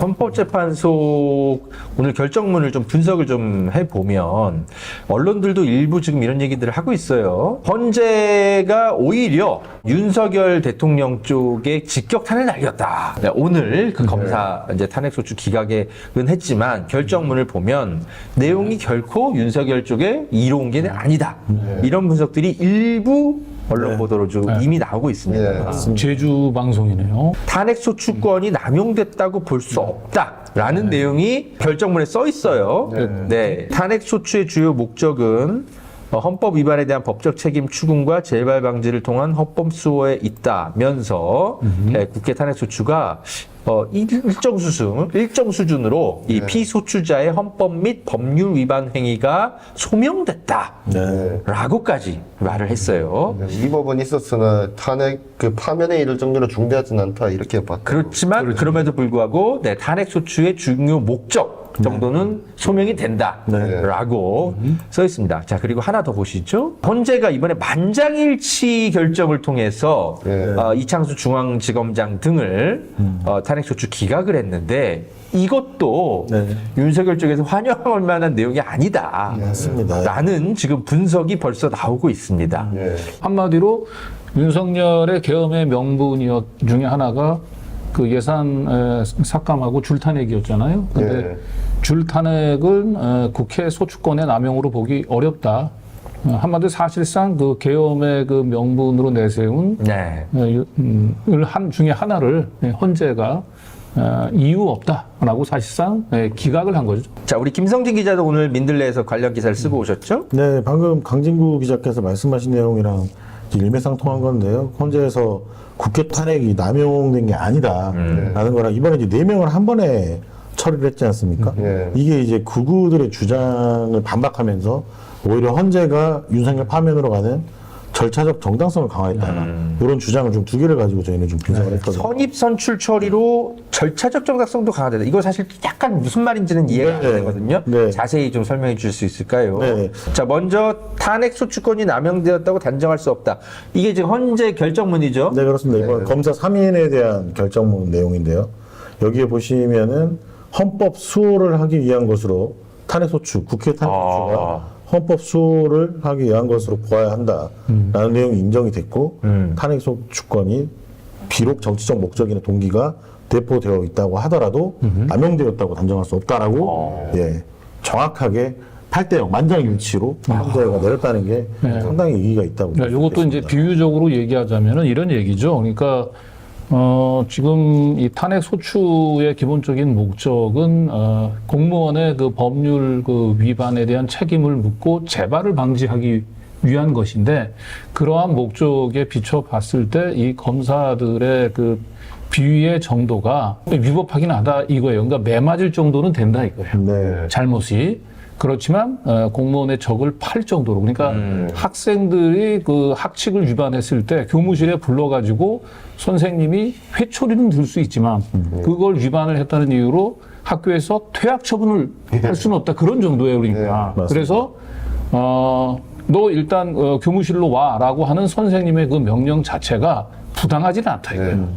헌법재판소 오늘 결정문을 좀 분석을 좀 해보면 언론들도 일부 지금 이런 얘기들을 하고 있어요. 헌재가 오히려 윤석열 대통령 쪽에 직격탄을 날렸다. 네, 오늘 그 검사 이제 탄핵소추 기각은 했지만 결정문을 보면 내용이 결코 윤석열 쪽에 이로운 게 아니다. 이런 분석들이 일부 언론 보도로 좀 이미 나오고 있습니다. 제주 방송이네요. 탄핵소추권이 남용됐다고 볼 수 없다라는 내용이 결정문에 써 있어요. 네. 탄핵소추의 주요 목적은 헌법 위반에 대한 법적 책임 추궁과 재발 방지를 통한 헌법 수호에 있다면서 국회 탄핵소추가 일정 수준으로 이 피소추자의 헌법 및 법률 위반 행위가 소명됐다라고까지 말을 했어요. 이 법은 있었으나 탄핵 그 파면에 이를 정도로 중대하진 않다 이렇게 봤다. 그렇지만 그럼에도 불구하고 탄핵소추의 중요 목적 정도는 소명이 된다라고 써 있습니다. 자, 그리고 하나 더 보시죠. 헌재가 이번에 만장일치 결정을 통해서 이창수 중앙지검장 등을 탄핵소추 기각을 했는데 이것도 윤석열 쪽에서 환영할 만한 내용이 아니다. 맞습니다. 라는 지금 분석이 벌써 나오고 있습니다. 한마디로 윤석열의 계엄의 명분 중에 하나가 그 예산 삭감하고 줄탄핵이었잖아요. 근데 줄탄핵은 국회 소추권의 남용으로 보기 어렵다. 한마디로 사실상 그 계엄의 그 명분으로 내세운 중에 하나를 헌재가 이유 없다라고 사실상 기각을 한 거죠. 자, 우리 김성진 기자도 오늘 민들레에서 관련 기사를 쓰고 오셨죠? 네, 방금 강진구 기자께서 말씀하신 내용이랑 일맥상통한 건데요. 헌재에서 국회 탄핵이 남용된 게 아니다라는 거랑 이번에 이제 4명을 한 번에 처리를 했지 않습니까? 이게 이제 극우들의 주장을 반박하면서 오히려 헌재가 윤석열 파면으로 가는 절차적 정당성을 강화했다. 이런 주장을 좀 2개를 가지고 저희는 좀 분석을 했거든요. 선입선출 처리로 절차적 정당성도 강화되다. 이거 사실 약간 무슨 말인지는 이해가 안 되거든요. 자세히 좀 설명해 주실 수 있을까요? 자, 먼저 탄핵소추권이 남용되었다고 단정할 수 없다. 이게 지금 헌재 결정문이죠? 네, 그렇습니다. 이번 검사 3인에 대한 결정문 내용인데요. 여기에 보시면은 헌법 수호를 하기 위한 것으로 탄핵소추, 국회 탄핵소추가 헌법 수호를 하기 위한 것으로 보아야 한다라는 내용이 인정이 됐고 탄핵소추권이 비록 정치적 목적이나 동기가 대포되어 있다고 하더라도 남용되었다고 단정할 수 없다라고 정확하게 8대0 만장일치로 헌재가 내렸다는 게 상당히 의의가 있다고. 이것도 이제 비유적으로 얘기하자면은 이런 얘기죠. 그러니까 지금 이 탄핵 소추의 기본적인 목적은 공무원의 그 법률 그 위반에 대한 책임을 묻고 재발을 방지하기 위한 것인데 그러한 목적에 비춰 봤을 때 이 검사들의 그 비위의 정도가 위법하긴 하다 이거예요. 그러니까 매맞을 정도는 된다 이거예요. 잘못이. 그렇지만 공무원의 적을 팔 정도로 그러니까 학생들이 그 학칙을 위반했을 때 교무실에 불러가지고 선생님이 회초리는 들 수 있지만 그걸 위반을 했다는 이유로 학교에서 퇴학 처분을 할 수는 없다 그런 정도예요. 그러니까 그래서 너 일단 교무실로 와라고 하는 선생님의 그 명령 자체가 부당하지는 않다 이거예요.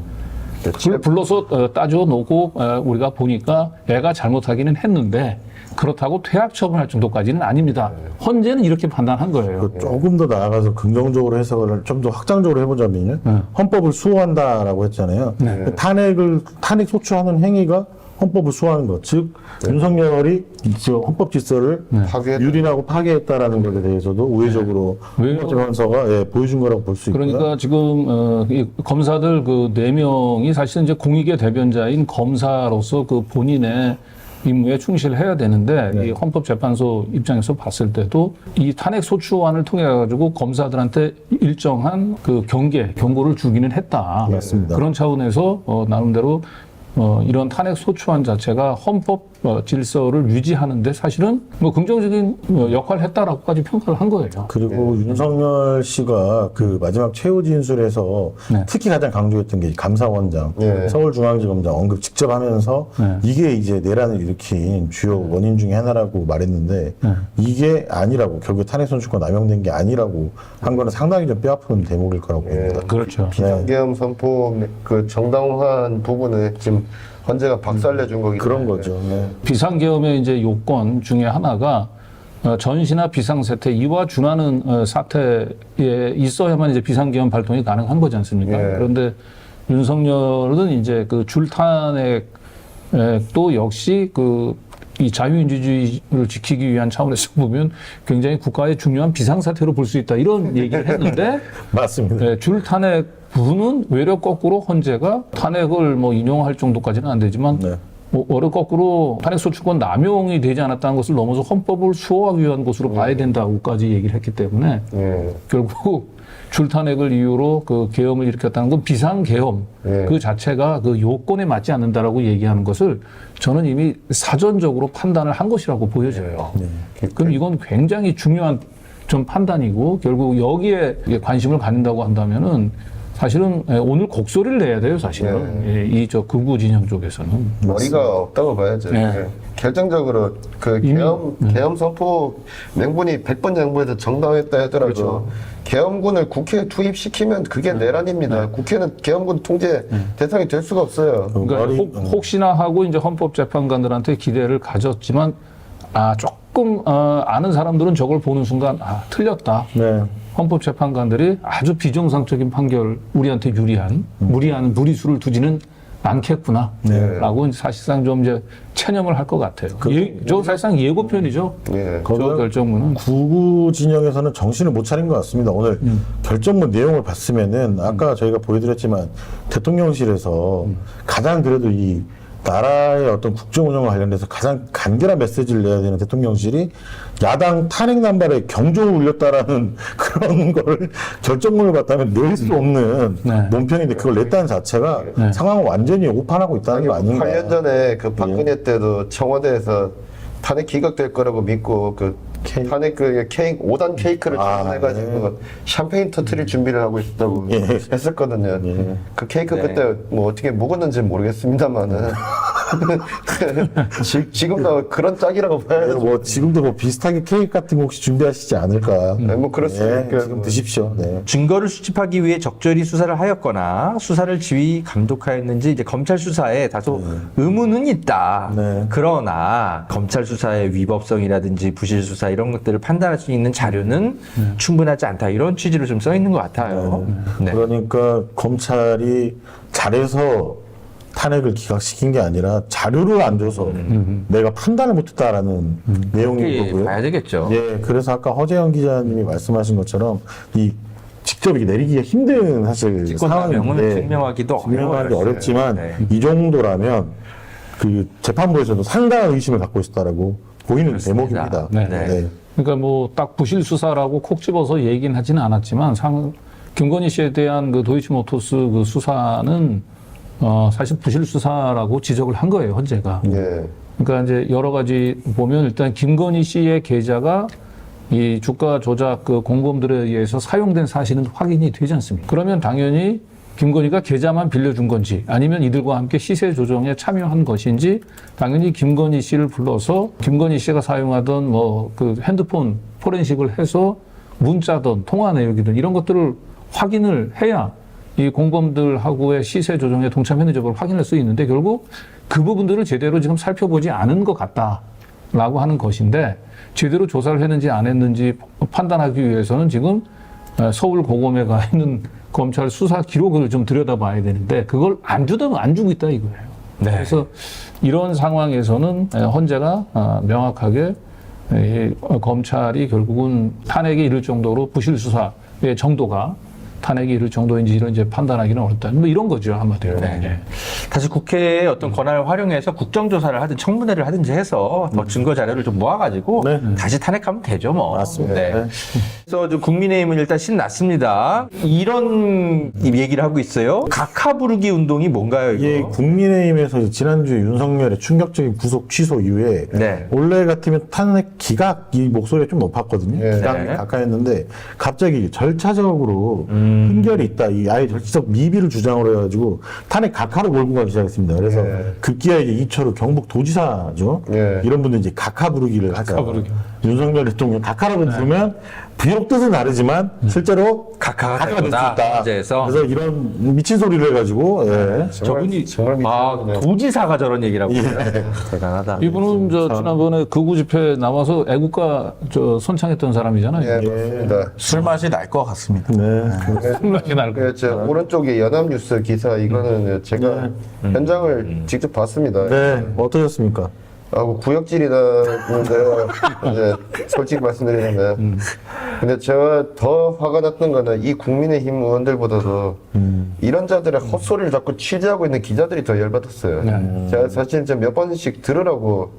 그걸 불러서 따져놓고 우리가 보니까 애가 잘못하기는 했는데 그렇다고 퇴학 처분할 정도까지는 아닙니다. 헌재는 이렇게 판단한 거예요. 조금 더 나아가서 긍정적으로 해석을 좀 더 확장적으로 해보자면요. 헌법을 수호한다라고 했잖아요. 탄핵 소추하는 행위가 헌법을 수호하는 것. 즉, 윤석열이 헌법 질서를 유린하고 파괴했다라는 것에 대해서도 우회적으로 헌법재판소가 보여준 거라고 볼 수 있고요. 그러니까 지금 이 검사들 그 4명이 사실은 이제 공익의 대변자인 검사로서 그 본인의 임무에 충실해야 되는데 이 헌법재판소 입장에서 봤을 때도 이 탄핵 소추안을 통해 가지고 검사들한테 일정한 그 경고를 주기는 했다. 맞습니다. 그런 차원에서 나름대로 이런 탄핵 소추안 자체가 헌법 질서를 유지하는데 사실은 뭐 긍정적인 역할을 했다라고까지 평가를 한 거예요. 그리고 윤석열 씨가 그 마지막 최후 진술에서 특히 가장 강조했던 게 감사원장, 서울중앙지검장 언급 직접 하면서 이게 이제 내란을 일으킨 주요 원인 중에 하나라고 말했는데 이게 아니라고 결국 탄핵소추권 남용된 게 아니라고 한 거는 상당히 좀 뼈아픈 대목일 거라고 봅니다. 그렇죠. 비상계엄 선포 그 정당화한 부분을 지금 헌재가 박살내준 거기 그런 때문에. 거죠. 네. 비상계엄의 이제 요건 중에 하나가 전시나 비상사태 이와 준하는 사태에 있어야만 이제 비상계엄 발동이 가능한 거지 않습니까? 예. 그런데 윤석열은 이제 그 줄탄핵도 역시 이 자유민주주의를 지키기 위한 차원에서 보면 굉장히 국가의 중요한 비상사태로 볼 수 있다 이런 얘기를 했는데 맞습니다. 줄탄핵 부분은 외려 거꾸로 헌재가 탄핵을 뭐 인용할 정도까지는 안 되지만 네. 오히려 거꾸로 탄핵소추권 남용이 되지 않았다는 것을 넘어서 헌법을 수호하기 위한 것으로 봐야 된다고까지 얘기를 했기 때문에 예. 결국 줄탄핵을 이유로 그 계엄을 일으켰다는 건 비상계엄 예. 그 자체가 그 요건에 맞지 않는다라고 얘기하는 것을 저는 이미 사전적으로 판단을 한 것이라고 보여져요. 그럼 이건 굉장히 중요한 좀 판단이고 결국 여기에 관심을 갖는다고 한다면은 사실은 오늘 곡소리를 내야 돼요, 사실은. 이 저 극우 진영 쪽에서는. 머리가 없다고 봐야죠. 네. 예. 결정적으로 그 계엄 선포 명분이 100번 양보해서 정당했다 하더라도 그렇죠. 계엄군을 국회에 투입시키면 그게 내란입니다. 국회는 계엄군 통제 대상이 될 수가 없어요. 그러니까 혹시나 하고 이제 헌법재판관들한테 기대를 가졌지만 조금 아는 사람들은 저걸 보는 순간 틀렸다. 네. 헌법재판관들이 아주 비정상적인 판결 우리한테 유리한 무리한 무리수를 두지는 않겠구나. 라고 이제 사실상 좀 이제 체념을 할 것 같아요. 저 사실상 예고편이죠. 예. 저 결정문은. 구구 진영에서는 정신을 못 차린 것 같습니다. 오늘 결정문 내용을 봤으면은 아까 저희가 보여드렸지만 대통령실에서 가장 그래도 이 나라의 어떤 국정 운영과 관련돼서 가장 간결한 메시지를 내야 되는 대통령실이 야당 탄핵 남발에 경종을 울렸다라는 그런 걸 결정문을 봤다면 낼 수 없는 네. 논평인데 그걸 냈다는 자체가 네. 상황을 완전히 오판하고 있다는 거 아닌가. 8년 전에 그 박근혜 때도 청와대에서 탄핵 기각될 거라고 믿고 그 탄핵 그 케이크 5단 케이크를 주문해가지고 샴페인 터트릴 준비를 하고 있다고 했었거든요. 그 케이크 그때 뭐 어떻게 먹었는지 모르겠습니다만은 지금도 그런 짝이라고 봐야죠. 뭐 지금도 뭐 비슷하게 케이크 같은 거 혹시 준비하시지 않을까. 뭐 그렇습니까? 지금 드십시오. 네. 증거를 수집하기 위해 적절히 수사를 하였거나 수사를 지휘 감독하였는지 이제 검찰 수사에 다소 의문은 있다. 네. 그러나 검찰 수사의 위법성이라든지 부실 수사 이런 것들을 판단할 수 있는 자료는 충분하지 않다. 이런 취지로 좀 써 있는 것 같아요. 네. 그러니까 검찰이 잘해서 탄핵을 기각시킨 게 아니라 자료를 안 줘서 내가 판단을 못했다라는 내용인 그렇게 거고요. 봐야 되겠죠. 예, 그래서 아까 허재영 기자님이 말씀하신 것처럼 이 직접 이렇게 내리기가 힘든 사실 직권남용은 상황인데 증명하기 어렵지만 네. 이 정도라면 그 재판부에서도 상당한 의심을 갖고 있었다라고 보이는 대목입니다. 네. 네. 그러니까 뭐 딱 부실 수사라고 콕 집어서 얘기는 하지는 않았지만 김건희 씨에 대한 그 도이치모터스 그 수사는 사실 부실 수사라고 지적을 한 거예요, 헌재가. 예. 그러니까 이제 여러 가지 보면 일단 김건희 씨의 계좌가 이 주가 조작 그 공범들에 의해서 사용된 사실은 확인이 되지 않습니까? 그러면 당연히 김건희가 계좌만 빌려준 건지 아니면 이들과 함께 시세 조정에 참여한 것인지 당연히 김건희 씨를 불러서 김건희 씨가 사용하던 뭐 그 핸드폰 포렌식을 해서 문자든 통화 내역이든 이런 것들을 확인을 해야 이 공범들하고의 시세 조정에 동참했는지 여부를 확인할 수 있는데 결국 그 부분들을 제대로 지금 살펴보지 않은 것 같다라고 하는 것인데 제대로 조사를 했는지 안 했는지 판단하기 위해서는 지금 서울 고검에 가 있는 검찰 수사 기록을 좀 들여다봐야 되는데 그걸 안 주고 있다 이거예요. 네. 그래서 이런 상황에서는 헌재가 명확하게 검찰이 결국은 탄핵에 이를 정도로 부실 수사의 정도가 탄핵이 이를 정도인지 이런 이제 판단하기는 어렵다. 뭐 이런 거죠 한마디로. 네. 다시 국회의 어떤 권한을 활용해서 국정조사를 하든 청문회를 하든지 해서 더 증거 자료를 좀 모아가지고 다시 탄핵하면 되죠, 뭐. 맞습니다. 네. 그래서 좀 국민의힘은 일단 신났습니다. 이런 얘기를 하고 있어요. 각하 부르기 운동이 뭔가요, 이거? 이게 국민의힘에서 지난주에 윤석열의 충격적인 구속 취소 이후에 네. 원래 같으면 탄핵 기각 이 목소리가 좀 높았거든요. 기각이 네. 가까이했는데 갑자기 절차적으로 흔결이 있다. 이 아예 절차적 미비를 주장으로 해가지고 탄핵 각하로 몰고 가기 시작했습니다. 그래서 급기야 이제 이철우 경북 도지사죠. 예. 이런 분들 이제 각하 부르기를 하자. 각하 부르기. 윤석열 대통령 각하라고 부르면 비록 뜻은 다르지만 실제로 각하가 될 수 되다, 있다. 헌재에서. 그래서 이런 미친 소리를 해가지고 예. 저분이 정말 도지사가 저런 얘기라고. 대단하다. 이분은 지난번에 극우 집회 나와서 애국가 선창했던 사람이잖아요. 예, 맞습니다. 술 맛이 날 것 같습니다. 네. 생각이 날 거예요. 저 오른쪽에 연합뉴스 기사 이거는 제가 현장을 직접 봤습니다. 네. 어떠셨습니까? 구역질이라는 내가 이제 솔직히 말씀드리면 근데 제가 더 화가 났던 거는 이 국민의힘 의원들보다도 이런 자들의 헛소리를 자꾸 취재하고 있는 기자들이 더 열받았어요. 제가 사실 몇 번씩 들으라고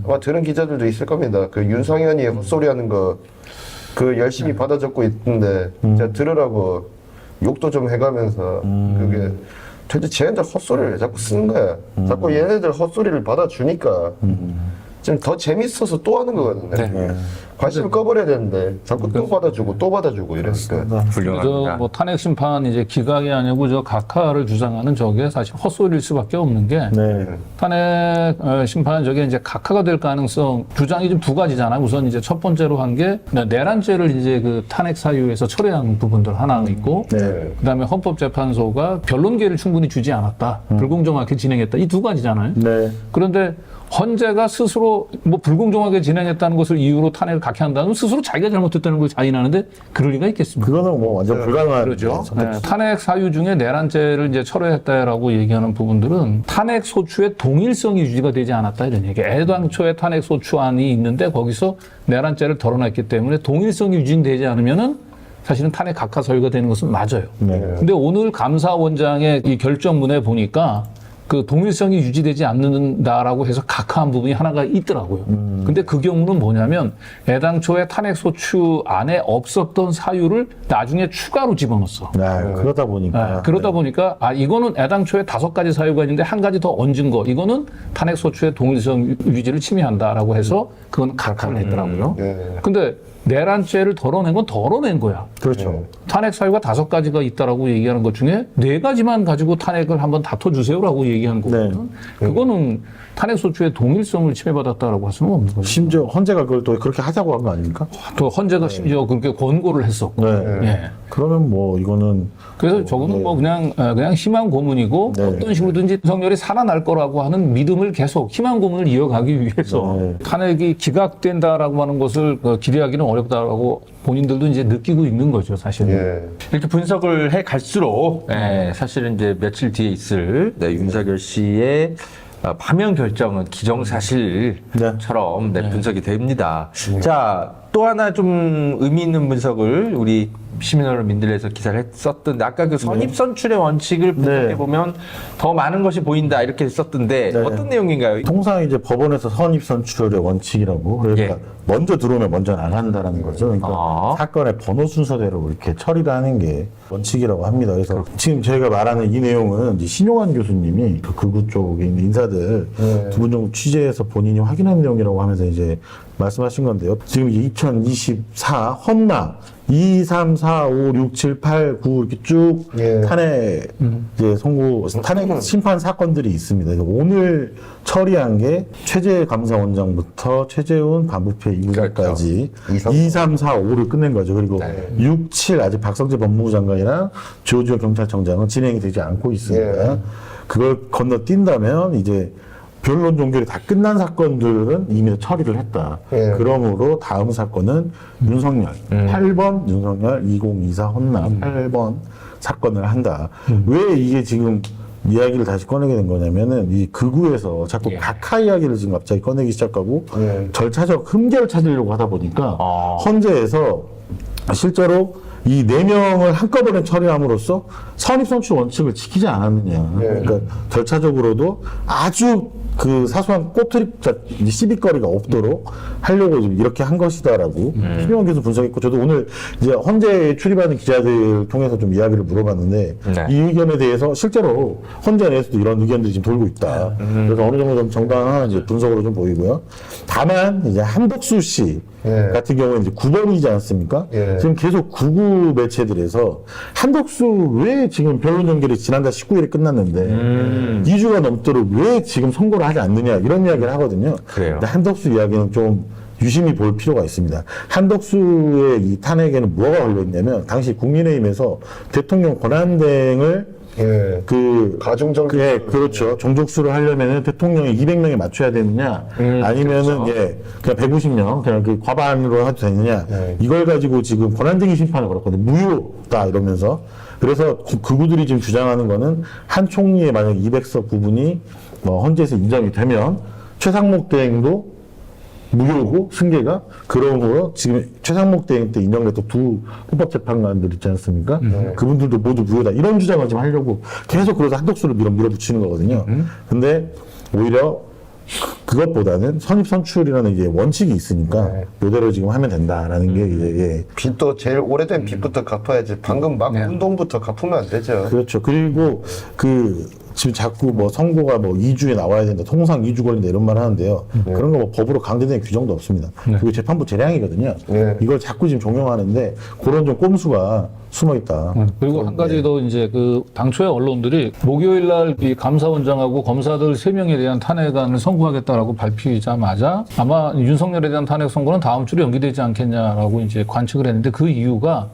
아마 들은 기자들도 있을 겁니다. 그 윤상현이 헛소리하는 거 그 열심히 받아 적고 있는데 제가 들으라고 욕도 좀 해가면서 그게 도대체 쟤네들 헛소리를 왜 자꾸 쓰는 거야. 자꾸 얘네들 헛소리를 받아주니까 지금 더 재밌어서 또 하는 거거든요. 관심을 꺼버려야 되는데 자꾸 또 받아주고 이러니까. 그래서 훌륭합니다. 뭐 탄핵 심판 이제 기각이 아니고 저 각하를 주장하는 저게 사실 헛소리일 수밖에 없는 게 네. 탄핵 심판 저게 이제 각하가 될 가능성 주장이 좀 두 가지잖아요. 우선 이제 첫 번째로 한 게 내란죄를 이제 그 탄핵 사유에서 철회한 부분들 하나 있고 네. 그다음에 헌법재판소가 변론기회를 충분히 주지 않았다. 불공정하게 진행했다. 이 두 가지잖아요. 네. 그런데 헌재가 스스로 뭐 불공정하게 진행했다는 것을 이유로 탄핵을 각하한다면 스스로 자기가 잘못했다는 걸 자인하는데 그럴 리가 있겠습니까? 그거는 뭐 완전 불가능한 그렇죠. 네. 탄핵 사유 중에 내란죄를 이제 철회했다라고 얘기하는 부분들은 탄핵 소추의 동일성이 유지가 되지 않았다 이런 얘기. 애당초에 탄핵 소추안이 있는데 거기서 내란죄를 덜어냈기 때문에 동일성이 유지되지 않으면은 사실은 탄핵 각하 사유가 되는 것은 맞아요. 네. 근데 오늘 감사원장의 이 결정문에 보니까 그 동일성이 유지되지 않는다라고 해서 각하한 부분이 하나가 있더라고요. 근데 그 경우는 뭐냐면 애당초에 탄핵 소추 안에 없었던 사유를 나중에 추가로 집어넣었어. 그러다 보니까 네, 그러다 보니까 이거는 애당초에 5가지 사유가 있는데 한 가지 더 얹은 거 이거는 탄핵 소추의 동일성 유지를 침해한다라고 해서 그건 각하를 했더라고요. 근데 내란죄를 덜어낸 건 덜어낸 거야. 그렇죠. 탄핵 사유가 5가지가 있다라고 얘기하는 것 중에 4가지만 가지고 탄핵을 한번 다퉈주세요라고 얘기하는 거거든. 그거는 탄핵 소추의 동일성을 침해받았다라고 할 수는 없는 거죠. 심지어 헌재가 그걸 또 그렇게 하자고 한 거 아닙니까? 또 헌재가 심지어 그렇게 권고를 했었고. 네. 예. 그러면 뭐 이거는 그래서 저거는 뭐 그냥 희망 고문이고 어떤 식으로든지 윤석열이 살아날 거라고 하는 믿음을 계속 희망 고문을 이어가기 위해서 탄핵이 기각된다라고 하는 것을 기대하기는 어렵다라고 본인들도 이제 느끼고 있는 거죠, 사실은. 이렇게 분석을 해 갈수록 사실은 이제 며칠 뒤에 있을 윤석열 씨의 파면 결정은 기정사실처럼 분석이 됩니다. 자, 또 하나 좀 의미 있는 분석을 우리 시민언론민들에서 기사를 썼던데 아까 그 선입선출의 원칙을 분석해 보면 더 많은 것이 보인다 이렇게 썼던데 어떤 내용인가요? 통상 이제 법원에서 선입선출의 원칙이라고 그러니까 먼저 들어오면 먼저 나간다라는 거죠. 그러니까 사건의 번호 순서대로 이렇게 처리를 하는 게 원칙이라고 합니다. 그래서 지금 저희가 말하는 이 내용은 이제 신용환 교수님이 그 극우 쪽에 있는 인사들 두 분 정도 취재해서 본인이 확인한 내용이라고 하면서 이제 말씀하신 건데요. 지금 이제 2024 헌납 2, 3, 4, 5, 6, 7, 8, 9 이렇게 쭉 탄핵 이제 탄핵 심판 사건들이 있습니다. 그래서 오늘 처리한 게 최재 감사원장부터 최재훈 반부패 2부장까지 2, 3, 4, 5를 끝낸 거죠. 그리고 6, 7 아직 박성재 법무부 장관이랑 조지호 경찰청장은 진행이 되지 않고 있습니다. 그걸 건너뛴다면 이제 변론 종결이 다 끝난 사건들은 이미 처리를 했다. 그러므로 다음 사건은 윤석열 8번 윤석열 2024 헌납 8번 사건을 한다. 왜 이게 지금 이야기를 다시 꺼내게 된 거냐면은 이 극우에서 자꾸 각하 이야기를 지금 갑자기 꺼내기 시작하고 절차적 흠결을 찾으려고 하다 보니까 헌재에서 실제로 이 4명을 한꺼번에 처리함으로써 선입선출 원칙을 지키지 않았느냐. 그러니까 절차적으로도 아주 그 사소한 꼬투리 시비거리가 없도록 하려고 이렇게 한 것이다라고 신용환 교수 분석했고 저도 오늘 이제 헌재에 출입하는 기자들 통해서 좀 이야기를 물어봤는데 이 의견에 대해서 실제로 헌재 내에서도 이런 의견들이 지금 돌고 있다. 그래서 어느 정도 좀 정당한 이제 분석으로 좀 보이고요. 다만 이제 한덕수 씨 같은 경우에 이제 9번이지 않습니까? 지금 계속 극우 매체들에서 한덕수 왜 지금 변론 연결이 지난달 19일에 끝났는데 2주가 넘도록 왜 지금 선고를 하지 않느냐 이런 이야기를 하거든요. 그래요. 근데 한덕수 이야기는 좀 유심히 볼 필요가 있습니다. 한덕수의 이 탄핵에는 뭐가 걸려 있냐면 당시 국민의힘에서 대통령 권한대행을 예. 가중정지. 예, 그렇죠. 정족수를 하려면은 대통령이 200명에 맞춰야 되느냐, 아니면은 예, 그냥 150명, 그냥 그 과반으로 해도 되느냐, 이걸 가지고 지금 권한쟁의 심판을 걸었거든요. 무효다 이러면서. 그래서 그분들이 지금 주장하는 거는 한 총리의 만약 200석 부분이 뭐 헌재에서 인정이 되면 최상목 대행도 무효고 승계가 그러므로 지금 최상목 대행 때 인정됐던 두 헌법재판관들 있지 않습니까? 그분들도 모두 무효다 이런 주장을 지금 하려고 계속 그래서 한덕수를 밀어붙이는 거거든요. 근데 오히려 그것보다는 선입선출이라는 이제 원칙이 있으니까 이대로 지금 하면 된다라는 게 이제 예. 빚도 제일 오래된 빚부터 갚아야지. 방금 막 운동부터 갚으면 안 되죠. 그렇죠. 그리고 지금 자꾸 뭐 선고가 뭐 2주에 나와야 된다, 통상 2주 걸린다 이런 말 하는데요. 그런 거 뭐 법으로 강제된 규정도 없습니다. 그게 재판부 재량이거든요. 이걸 자꾸 지금 종용하는데 그런 좀 꼼수가 숨어 있다. 그리고 한 가지 더 이제 그 당초에 언론들이 목요일 날 이 감사원장하고 검사들 3명에 대한 탄핵안을 선고하겠다라고 발표하자마자 아마 윤석열에 대한 탄핵 선고는 다음 주로 연기되지 않겠냐라고 이제 관측을 했는데 그 이유가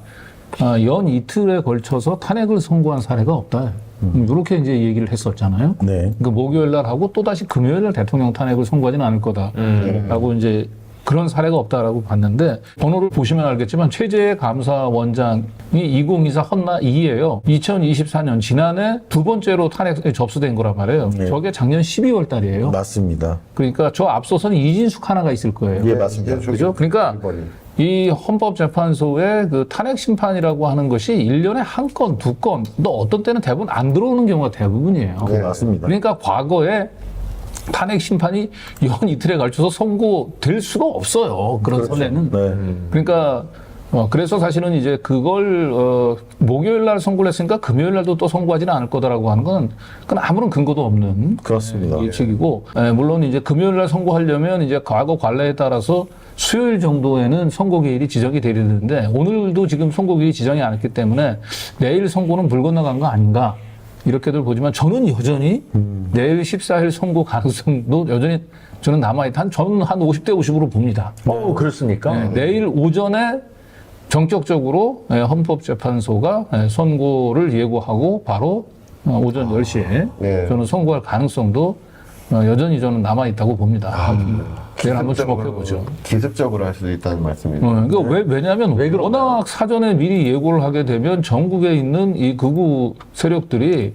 연 이틀에 걸쳐서 탄핵을 선고한 사례가 없다. 이렇게 이제 얘기를 했었잖아요. 네. 그 목요일 날 하고 또 다시 금요일 날 대통령 탄핵을 선고하지는 않을 거다라고 이제 그런 사례가 없다라고 봤는데 번호를 보시면 알겠지만 최재해 감사원장이 2024 헌나 2예요. 2024년 지난해 두 번째로 탄핵에 접수된 거란 말이에요. 저게 작년 12월 달이에요. 맞습니다. 그러니까 저 앞서서는 이진숙 하나가 있을 거예요. 예, 맞습니다. 그죠? 그러니까 이 헌법재판소의 그 탄핵 심판이라고 하는 것이 1년에 한 건, 두 건, 또 어떤 때는 대부분 안 들어오는 경우가 대부분이에요. 네, 맞습니다. 그러니까 과거에 탄핵 심판이 연 이틀에 걸쳐서 선고될 수가 없어요. 그런 선에는. 네. 그러니까 그래서 사실은 이제 그걸 목요일 날 선고를 했으니까 금요일 날도 또 선고하지는 않을 거다라고 하는 건 그건 아무런 근거도 없는 그렇습니다. 예측이고 물론 이제 금요일 날 선고하려면 이제 과거 관례에 따라서 수요일 정도에는 선고기일이 지정이 되는데 오늘도 지금 선고기일이 지정이 않았기 때문에 내일 선고는 물 건너간 거 아닌가 이렇게들 보지만 저는 여전히 내일 14일 선고 가능성도 여전히 저는 남아있다. 저는 한 50대 50으로 봅니다. 그렇습니까? 네, 내일 오전에 전격적으로 헌법재판소가 선고를 예고하고 바로 오전 10시에 저는 선고할 가능성도 여전히 저는 남아있다고 봅니다. 내일 한번 주목해보죠. 기습적으로 할 수도 있다는 말씀이죠. 그러니까 왜냐하면 워낙 사전에 미리 예고를 하게 되면 전국에 있는 이 극우 세력들이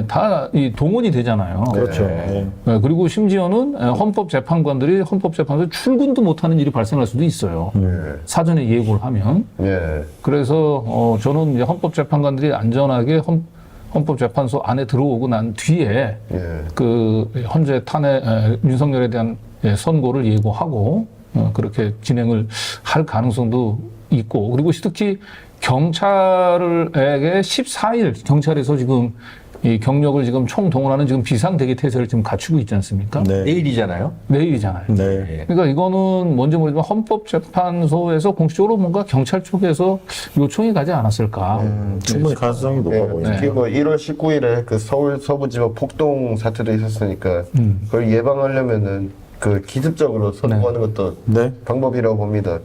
다 이 동원이 되잖아요. 그렇죠. 네. 네. 그리고 심지어는 헌법재판관들이 헌법재판소에 출근도 못하는 일이 발생할 수도 있어요. 사전에 예고를 하면. 예. 그래서 저는 이제 헌법재판관들이 안전하게 헌법재판소 안에 들어오고 난 뒤에 그 현재 탄핵 윤석열에 대한 선고를 예고하고 그렇게 진행을 할 가능성도 있고 그리고 특히 경찰에게 14일 경찰에서 지금 이 경력을 지금 총동원하는 지금 비상대기 태세를 지금 갖추고 있지 않습니까? 네. 내일이잖아요. 내일이잖아요. 네. 그러니까 이거는 뭔지 모르지만 헌법재판소에서 공식적으로 뭔가 경찰 쪽에서 요청이 가지 않았을까. 충분히 가능성이 높아 보입니다. 특히 뭐 1월 19일에 그 서울 서부지법 폭동 사태도 있었으니까 그걸 예방하려면은 그 기습적으로 선고하는 것도 네. 방법이라고 봅니다.